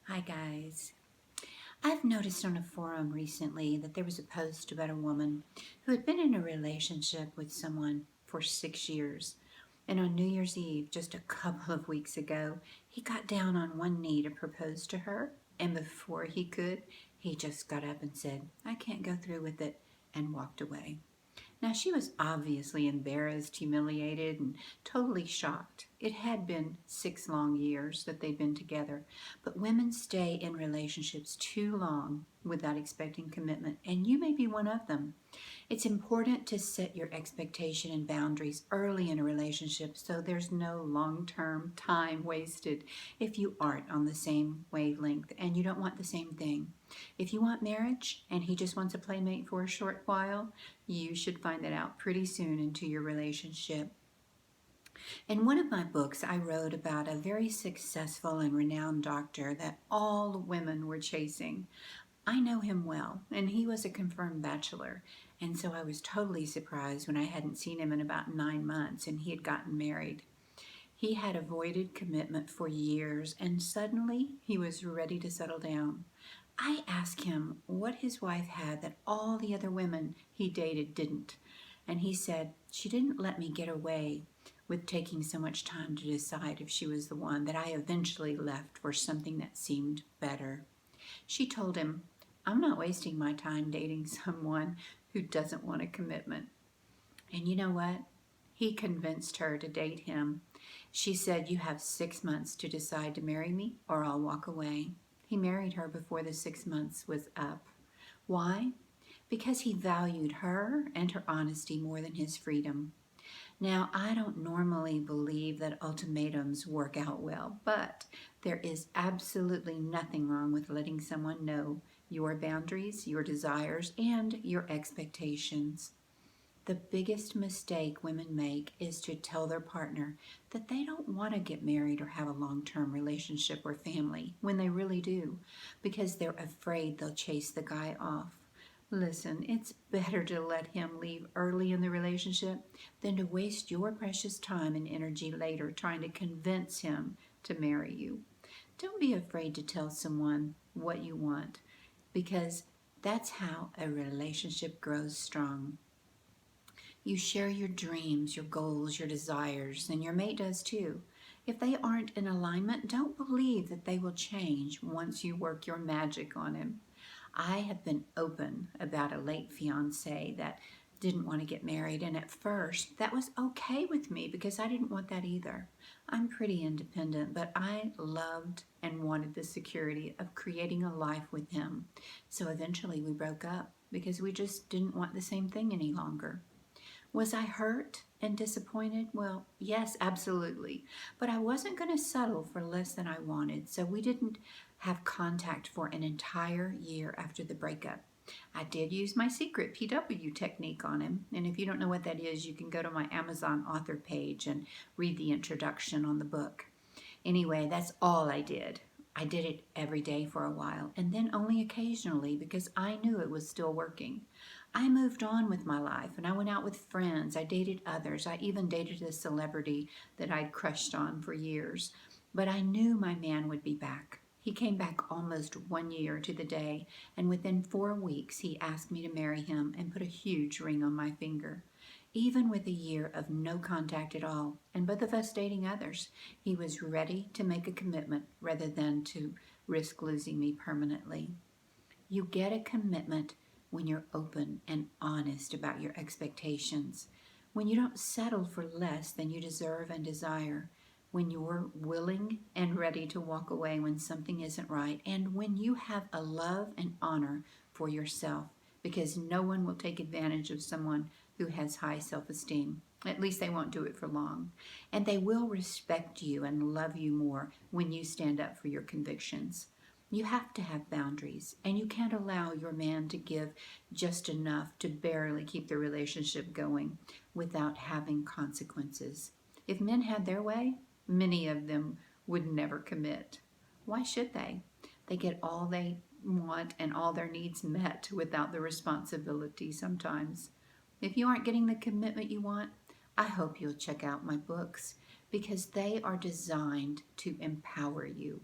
Hi guys. I've noticed on a forum recently that there was a post about a woman who had been in a relationship with someone for 6 years. And on New Year's Eve, just a couple of weeks ago, he got down on one knee to propose to her. And before he could, he just got up and said, "I can't go through with it," and walked away. Now, she was obviously embarrassed, humiliated, and totally shocked. It had been 6 long years that they'd been together, but women stay in relationships too long without expecting commitment, and you may be one of them. It's important to set your expectation and boundaries early in a relationship so there's no long term time wasted if you aren't on the same wavelength and you don't want the same thing. If you want marriage and he just wants a playmate for a short while, you should find that out pretty soon into your relationship. In one of my books, I wrote about a very successful and renowned doctor that all women were chasing. I know him well, and he was a confirmed bachelor, and so I was totally surprised when I hadn't seen him in about 9 months and he had gotten married. He had avoided commitment for years, and suddenly he was ready to settle down. I asked him what his wife had that all the other women he dated didn't, and he said, "She didn't let me get away with taking so much time to decide if she was the one that I eventually left for something that seemed better." She told him, "I'm not wasting my time dating someone who doesn't want a commitment." And you know what? He convinced her to date him. She said, "You have 6 months to decide to marry me or I'll walk away." He married her before the 6 months was up. Why? Because he valued her and her honesty more than his freedom. Now, I don't normally believe that ultimatums work out well, but there is absolutely nothing wrong with letting someone know your boundaries, your desires, and your expectations. The biggest mistake women make is to tell their partner that they don't want to get married or have a long term relationship or family when they really do, because they're afraid they'll chase the guy off. Listen, it's better to let him leave early in the relationship than to waste your precious time and energy later trying to convince him to marry you. Don't be afraid to tell someone what you want, because that's how a relationship grows strong. You share your dreams, your goals, your desires, and your mate does too. If they aren't in alignment, don't believe that they will change once you work your magic on him. I have been open about a late fiance that didn't want to get married, and at first that was okay with me because I didn't want that either. I'm pretty independent, but I loved and wanted the security of creating a life with him. So eventually we broke up because we just didn't want the same thing any longer. Was I hurt and disappointed? Well, yes, absolutely. But I wasn't going to settle for less than I wanted, so we didn't have contact for an entire year after the breakup. I did use my secret PW technique on him, and if you don't know what that is, you can go to my Amazon author page and read the introduction on the book. Anyway, that's all I did. I did it every day for a while, and then only occasionally because I knew it was still working. I moved on with my life and I went out with friends. I dated others. I even dated a celebrity that I'd crushed on for years. But I knew my man would be back. He came back almost 1 year to the day, and within 4 weeks, he asked me to marry him and put a huge ring on my finger. Even with a year of no contact at all, and both of us dating others, he was ready to make a commitment rather than to risk losing me permanently. You get a commitment when you're open and honest about your expectations, when you don't settle for less than you deserve and desire, when you're willing and ready to walk away when something isn't right, and when you have a love and honor for yourself, because no one will take advantage of someone who has high self esteem. At least they won't do it for long. And they will respect you and love you more when you stand up for your convictions. You have to have boundaries, and you can't allow your man to give just enough to barely keep the relationship going without having consequences. If men had their way, many of them would never commit. Why should they? They get all they want and all their needs met without the responsibility sometimes. If you aren't getting the commitment you want, I hope you'll check out my books because they are designed to empower you.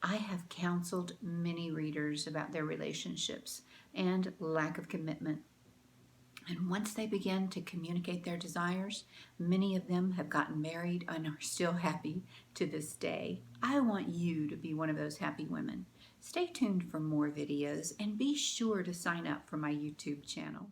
I have counseled many readers about their relationships and lack of commitment. And once they begin to communicate their desires, many of them have gotten married and are still happy to this day. I want you to be one of those happy women. Stay tuned for more videos and be sure to sign up for my YouTube channel.